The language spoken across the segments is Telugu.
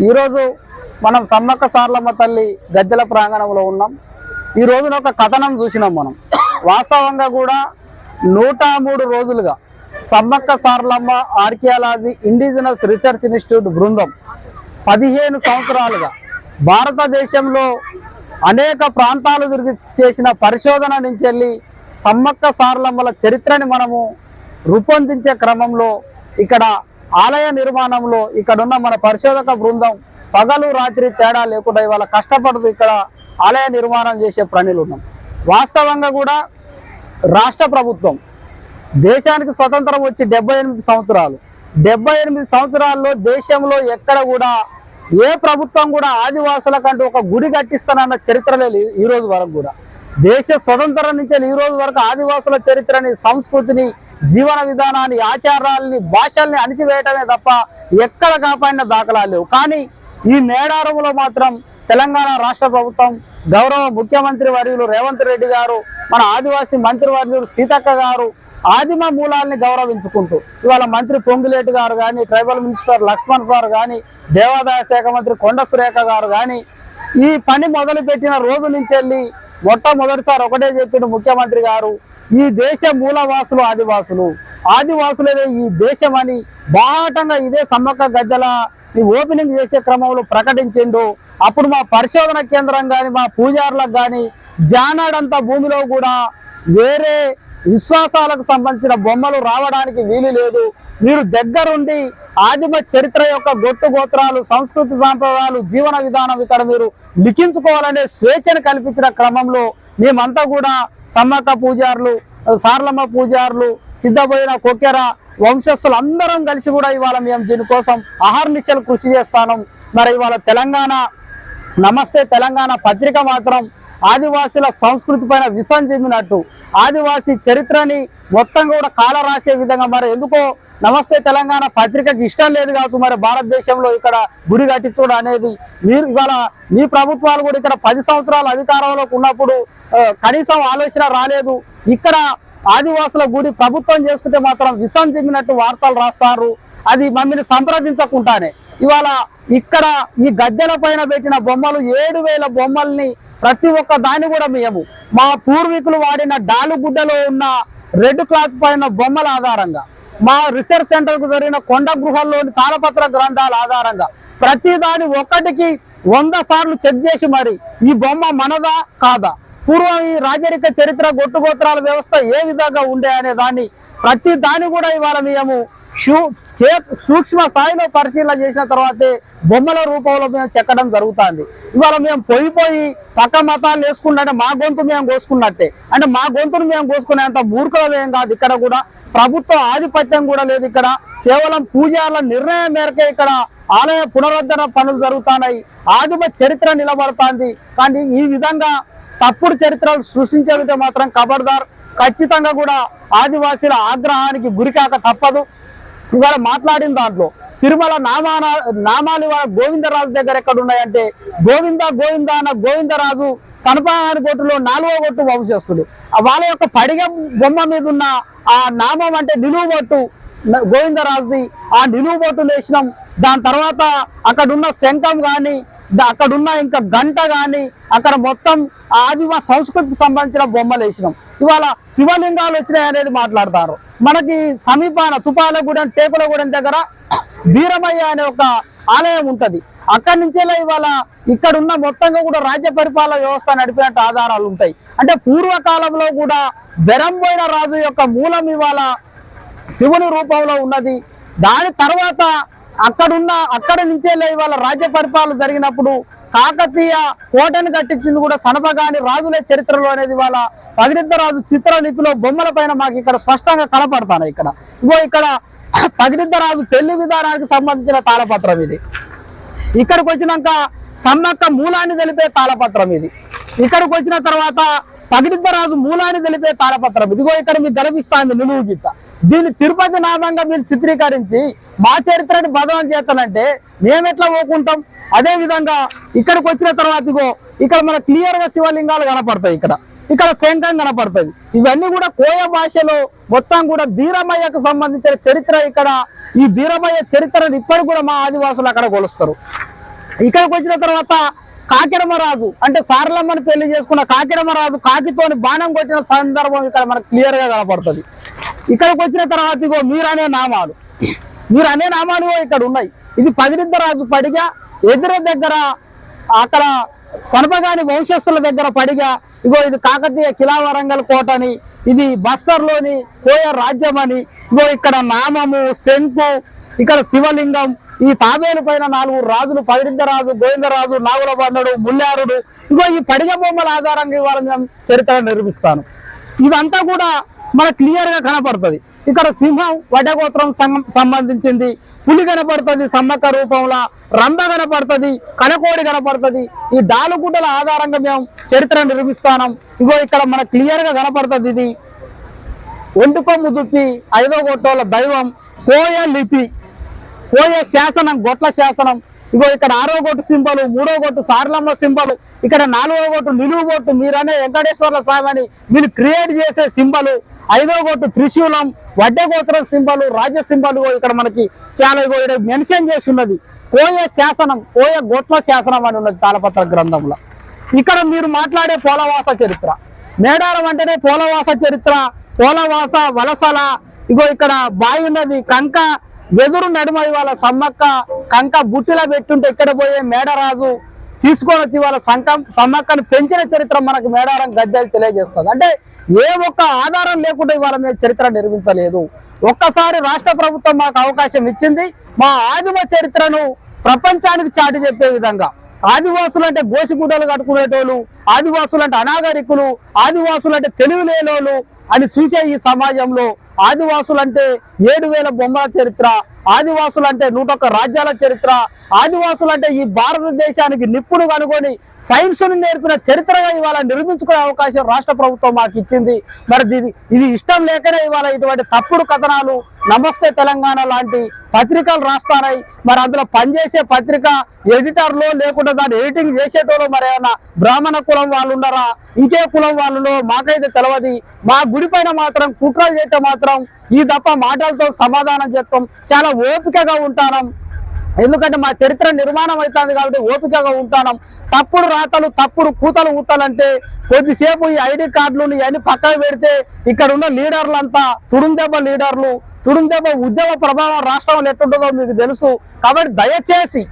ఈరోజు మనం సమ్మక్క సారలమ్మ తల్లి గద్దెల ప్రాంగణంలో ఉన్నాం. ఈ రోజున ఒక కథనం చూసినాం మనం. వాస్తవంగా కూడా 103 రోజులుగా Sammakka Saralamma archaeology indigenous research institute బృందం 15 సంవత్సరాలుగా భారతదేశంలో అనేక ప్రాంతాలు తిరిగి చేసిన పరిశోధన నుంచి వెళ్ళి సమ్మక్క సారలమ్మల చరిత్రని మనము రూపొందించే క్రమంలో ఇక్కడ ఆలయ నిర్మాణంలో ఇక్కడున్న మన పరిశోధక బృందం పగలు రాత్రి తేడా లేకుండా ఇవాళ కష్టపడుతూ ఇక్కడ ఆలయ నిర్మాణం చేసే పనులు ఉన్నాం. వాస్తవంగా కూడా రాష్ట్ర ప్రభుత్వం దేశానికి స్వతంత్రం వచ్చి 78 సంవత్సరాలు 78 సంవత్సరాల్లో దేశంలో ఎక్కడ కూడా ఏ ప్రభుత్వం కూడా ఆదివాసులకంటూ ఒక గుడి కట్టిస్తానన్న చరిత్ర లేదు. ఈ రోజు వరకు కూడా దేశ స్వతంత్రం నుంచి ఈ రోజు వరకు ఆదివాసుల చరిత్రని, సంస్కృతిని, జీవన విధానాన్ని, ఆచారాలని, భాషల్ని అణిచివేయటమే తప్ప ఎక్కడ కాపాడిన దాఖలాలు లేవు. కానీ ఈ మేడారంలో మాత్రం తెలంగాణ రాష్ట్ర ప్రభుత్వం గౌరవ ముఖ్యమంత్రి వర్యులు రేవంత్ రెడ్డి గారు, మన ఆదివాసీ మంత్రి వర్యులు సీతక్క గారు ఆదిమ మూలాల్ని గౌరవించుకుంటూ ఇవాళ మంత్రి పొంగులేటి గారు కానీ, ట్రైబల్ మినిస్టర్ లక్ష్మణ్ సార్ కానీ, దేవాదాయ శాఖ మంత్రి కొండ సురేఖ గారు కానీ ఈ పని మొదలుపెట్టిన రోజు నుంచి వెళ్ళి మొట్టమొదటిసారి ఒకటే చెప్పిన ముఖ్యమంత్రి గారు, ఈ దేశ మూలవాసులు ఆదివాసులే ఈ దేశం అని బాహటంగా ఇదే సమ్మక్క గద్దెల ఈ ఓపెనింగ్ చేసే క్రమంలో ప్రకటించిండు. అప్పుడు మా పరిశోధన కేంద్రం కానీ, మా పూజారులకు కానీ జానాడంత భూమిలో కూడా వేరే విశ్వాసాలకు సంబంధించిన బొమ్మలు రావడానికి వీలు లేదు. మీరు దగ్గరుండి ఆదిమ చరిత్ర యొక్క గొట్టు గోత్రాలు, సంస్కృతి సాంప్రదాయాలు, జీవన విధానం ఇక్కడ మీరు లిఖించుకోవాలనే స్వేచ్ఛను కల్పించిన క్రమంలో మేమంతా కూడా సమ్మక్క పూజారులు, సారలమ్మ పూజారులు, సిద్ధపోయిన కొక్కెర వంశస్థులు అందరం కలిసి కూడా ఇవాళ మేము దీనికోసం అహర్నిశలు కృషి చేస్తాను. మరి ఇవాళ తెలంగాణ నమస్తే తెలంగాణ పత్రిక మాత్రం ఆదివాసీల సంస్కృతి పైన విషం చెందినట్టు ఆదివాసీ చరిత్రని మొత్తం కూడా కాల రాసే విధంగా మరి ఎందుకో నమస్తే తెలంగాణ పత్రికకి ఇష్టం లేదు కావచ్చు. మరి భారతదేశంలో ఇక్కడ గుడి కట్టించడం అనేది మీరు ఇవాళ మీ ప్రభుత్వాలు కూడా ఇక్కడ 10 సంవత్సరాలు అధికారంలోకి ఉన్నప్పుడు కనీసం ఆలోచన రాలేదు. ఇక్కడ ఆదివాసుల గుడి ప్రభుత్వం చేస్తుంటే మాత్రం విషం చెందినట్టు వార్తలు రాస్తారు. అది మమ్మల్ని సంప్రదించకుండానే ఇవాళ ఇక్కడ ఈ గద్దెల పైన పెట్టిన బొమ్మలు 7,000 బొమ్మల్ని ప్రతి ఒక్క దాన్ని కూడా మేము మా పూర్వీకులు వాడిన డాలుగుడ్డలో ఉన్న రెడ్ క్లాత్ పైన బొమ్మల ఆధారంగా, మా రీసెర్చ్ సెంటర్ కు జరిగిన కొండ గృహాల్లోని తాళపత్ర గ్రంథాల ఆధారంగా ప్రతి దాని ఒక్కటికి 100 సార్లు చెక్ చేసి మరి ఈ బొమ్మ మనదా కాదా, పూర్వం ఈ రాజరిక చరిత్ర గొట్టుగోత్రాల వ్యవస్థ ఏ విధంగా ఉండే అనే దాన్ని ప్రతి దాన్ని కూడా ఇవాళ మేము సూక్ష్మ స్థాయిలో పరిశీలన చేసిన తర్వాతే బొమ్మల రూపంలో మేము చెక్కడం జరుగుతుంది. ఇవాళ మేము పోయి పక్క మతాలు వేసుకున్నట్టే మా గొంతు మేము కోసుకున్నట్టే, అంటే మా గొంతును మేము కోసుకునేంత మూర్ఖులం ఏం కాదు. ఇక్కడ కూడా ప్రభుత్వ ఆధిపత్యం కూడా లేదు. ఇక్కడ కేవలం పూజారుల నిర్ణయం మేరకే ఇక్కడ ఆలయ పునరుద్ధరణ పనులు జరుగుతున్నాయి. ఆదిమ చరిత్ర నిలబడుతుంది. కానీ ఈ విధంగా తప్పుడు చరిత్రలు సృష్టించేదితే మాత్రం ఖబర్దార్, ఖచ్చితంగా కూడా ఆదివాసీల ఆగ్రహానికి గురికాక తప్పదు. ఇవాళ మాట్లాడిన దాంట్లో తిరుమల నామాలు ఇవాళ గోవిందరాజు దగ్గర ఎక్కడ ఉన్నాయంటే గోవింద అన్న గోవిందరాజు సనపాని గొట్టులో 4వ గొట్టు వంశస్థుడు. వాళ్ళ యొక్క పడిగ బొమ్మ మీద ఉన్న ఆ నామం అంటే నిలువు బొట్టు గోవిందరాజుది. ఆ నిలువు బొట్టు వేసినాం. దాని తర్వాత అక్కడున్న శంఖం కానీ, అక్కడున్న ఇంకా గంట కానీ, అక్కడ మొత్తం ఆదిమ సంస్కృతికి సంబంధించిన బొమ్మలు వేసినాం. ఇవాళ శివలింగాలు వచ్చినాయి అనేది మాట్లాడతారు. మనకి సమీపాన తుపాలగూడెం, టేకులగూడెం దగ్గర వీరమయ్య అనే ఒక ఆలయం ఉంటది. అక్కడి నుంచే ఇవాళ ఇక్కడున్న మొత్తంగా కూడా రాజ్య పరిపాలన వ్యవస్థ నడిపినట్టు ఆధారాలు ఉంటాయి. అంటే పూర్వకాలంలో కూడా బెరంబోయిన రాజు యొక్క మూలం ఇవాళ శివుని రూపంలో ఉన్నది. దాని తర్వాత అక్కడి నుంచే ఇవాళ రాజ్య పరిపాలన జరిగినప్పుడు కాకతీయ కోటను కట్టించింది కూడా సనపగాని రాజులే చరిత్రలో అనేది ఇవాళ పగిడిద్దరాజు చిత్రలిపిలో బొమ్మల పైన మాకు ఇక్కడ స్పష్టంగా కనపడతాను. ఇక్కడ పగిడిద్దరాజు పెళ్లి విధానానికి సంబంధించిన తాళపత్రం ఇది. ఇక్కడికి వచ్చినాక సమ్మక్క మూలాన్ని తెలిపే తాళపత్రం ఇది. ఇక్కడికి వచ్చిన తర్వాత పగిడిద్దరాజు మూలాన్ని తెలిపే తాళపత్రం ఇదిగో ఇక్కడ మీకు గర్విస్తాంది నిలువు గీత. దీన్ని తిరుపతి నామంగా మీరు చిత్రీకరించి మా చరిత్రని బదనం చేస్తానంటే మేమెట్లా పోకుంటాం? అదే విధంగా ఇక్కడికి వచ్చిన తర్వాత ఇగో ఇక్కడ మన క్లియర్ గా శివలింగాలు కనపడతాయి. ఇక్కడ శంఖం కనపడుతుంది. ఇవన్నీ కూడా కోయ భాషలో మొత్తం కూడా బీరమయ్యకు సంబంధించిన చరిత్ర. ఇక్కడ ఈ బీరమయ్య చరిత్రను ఇప్పటికి కూడా మా ఆదివాసులు అక్కడ కొలుస్తారు. ఇక్కడికి వచ్చిన తర్వాత కాకిరమరాజు అంటే సారలమ్మని పెళ్లి చేసుకున్న కాకిరమరాజు కాకితోని బాణం కొట్టిన సందర్భం ఇక్కడ మనకు క్లియర్ గా కనపడుతుంది. ఇక్కడికి వచ్చిన తర్వాత ఇగో మీరు అనే నామాలు ఇక్కడ ఉన్నాయి. ఇది పగిడిద్దరాజు పడిగా ఎదురు దగ్గర అక్కడ సనపగాని వంశస్థుల దగ్గర పడిగా ఇగో ఇది కాకతీయ కిలావరంగల్ కోట అని, ఇది బస్తర్లోని కోయ రాజ్యం అని, ఇగో ఇక్కడ నామము శంకు, ఇక్కడ శివలింగం, ఈ తాబేలు పైన 4 రాజులు పగిడిద్దరాజు, గోవిందరాజు, నాగుల బంధుడు, ముల్లారుడు, ఇగో ఈ పడిగ బొమ్మల ఆధారంగా ఇవాళ నేను చరిత్ర నిర్మిస్తాను. ఇదంతా కూడా మనకు క్లియర్ గా కనపడుతుంది. ఇక్కడ సింహం వడ్డగోత్రం సంబంధించింది, పులి కనపడుతుంది సమ్మక్క రూపంలో, రంభ కనపడుతుంది, కనకోడి కనపడుతుంది. ఈ డాలుగుడ్డల ఆధారంగా మేము చరిత్ర నిర్మిస్తాం. ఇగో ఇక్కడ మనకు క్లియర్ గా కనపడుతుంది. ఇది ఒంటికొమ్ము దుప్పి 5వ గొట్టోల దైవం, కోయ లిపి, కోయ శాసనం, గొట్ల శాసనం. ఇగో ఇక్కడ 6వ గొట్టు సింబలు, 3వ గొట్టు సారలమ్మ సింబలు, ఇక్కడ 4వ గొట్టు నిలువు గొట్టు మీరనే వెంకటేశ్వర్ల స్వామి అని మీరు క్రియేట్ చేసే సింబలు, 5వ గొట్టు త్రిశూలం, వడ్డగోత్రం సింబలు, రాజ్య సింబలు ఇక్కడ మనకి చాలా మెన్షన్ చేసి ఉన్నది. కోయ శాసనం, కోయ గొట్ల శాసనం అని ఉన్నది తాళపత్ర గ్రంథంలో. ఇక్కడ మీరు మాట్లాడే పోలవాస చరిత్ర, మేడారం అంటేనే పోలవాస చరిత్ర, పోలవాస వలసల. ఇగో ఇక్కడ బావి ఉన్నది, కంక వెదురు నడుమ ఇవాళ సమ్మక్క కంక బుట్టిలా పెట్టుంటే ఇక్కడ పోయే మేడరాజు తీసుకొని వచ్చి వాళ్ళ సమ్మక్కను పెంచిన చరిత్ర మనకు మేడారం గద్దెలు తెలియజేస్తుంది. అంటే ఏ ఒక్క ఆధారం లేకుండా ఇవాళ మేము చరిత్ర నిర్మించలేదు. ఒక్కసారి రాష్ట్ర ప్రభుత్వం మాకు అవకాశం ఇచ్చింది. మా ఆదిమ చరిత్రను ప్రపంచానికి చాటి చెప్పే విధంగా, ఆదివాసులు అంటే గోసిగుడ్డలు కట్టుకునేటోళ్ళు, ఆదివాసులు అంటే అనాగరికులు, ఆదివాసులు అంటే తెలివి లేనోళ్ళు అని చూసే ఈ సమాజంలో ఆదివాసులు అంటే 7,000 బొమ్మల చరిత్ర, ఆదివాసులు అంటే 101 రాజ్యాల చరిత్ర, ఆదివాసులు అంటే ఈ భారతదేశానికి నిప్పును కనుగొని సైన్స్ ను నేర్పిన చరిత్రగా ఇవాళ నిర్మించుకునే అవకాశం రాష్ట్ర ప్రభుత్వం మాకు ఇచ్చింది. మరి ఇది ఇష్టం లేకనే ఇవాళ ఇటువంటి తప్పుడు కథనాలు నమస్తే తెలంగాణ లాంటి పత్రికలు రాస్తారాయి. మరి అందులో పనిచేసే పత్రిక ఎడిటర్లు లేకుండా దాన్ని ఎడిటింగ్ చేసేటోళ్ళు మరి ఏమన్నా బ్రాహ్మణ కులం వాళ్ళు ఉన్నారా, ఇంకే కులం వాళ్ళు మాకైతే తెలియదు. మా గుడి పైన మాత్రం కుట్రలు చేస్తే మాత్రం ఈ తప్ప మాటలతో సమాధానం చేస్తాం. చాలా ఓపికగా ఉంటాం, ఎందుకంటే మా చరిత్ర నిర్మాణం అవుతుంది కాబట్టి ఓపికగా ఉంటాం. తప్పుడు రాతలు, తప్పుడు కూతలు ఊతాలంటే కొద్దిసేపు ఈ ఐడి కార్డులు ఇవన్నీ పక్కన పెడితే ఇక్కడ ఉన్న లీడర్లంతా తుడుందెబ్బ లీడర్లు, తుడుందెబ్బ ఉద్యమ ప్రభావం రాష్ట్రంలో ఎట్టుంటుందో మీకు తెలుసు. కాబట్టి దయచేసి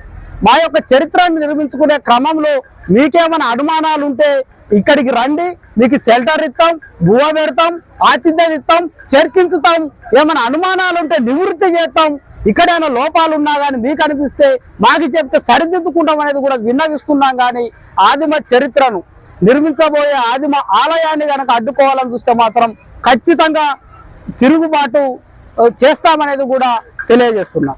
మా యొక్క చరిత్రను నిర్మించుకునే క్రమంలో మీకేమైనా అనుమానాలు ఉంటే ఇక్కడికి రండి, మీకు షెల్టర్ ఇస్తాం, బువ్వ పెడతాం, ఆతిథ్యం ఇస్తాం, చర్చించుతాం. ఏమైనా అనుమానాలు ఉంటే నివృత్తి చేస్తాం. ఇక్కడైనా లోపాలు ఉన్నా కానీ మీకు అనిపిస్తే మాకు చెప్తే సరిదిద్దుకుంటాం అనేది కూడా విన్నవిస్తున్నాం. కానీ ఆదిమ చరిత్రను నిర్మించబోయే ఆదిమ ఆలయాన్ని కనుక అడ్డుకోవాలని చూస్తే మాత్రం ఖచ్చితంగా తిరుగుబాటు చేస్తామనేది కూడా తెలియజేస్తున్నాం.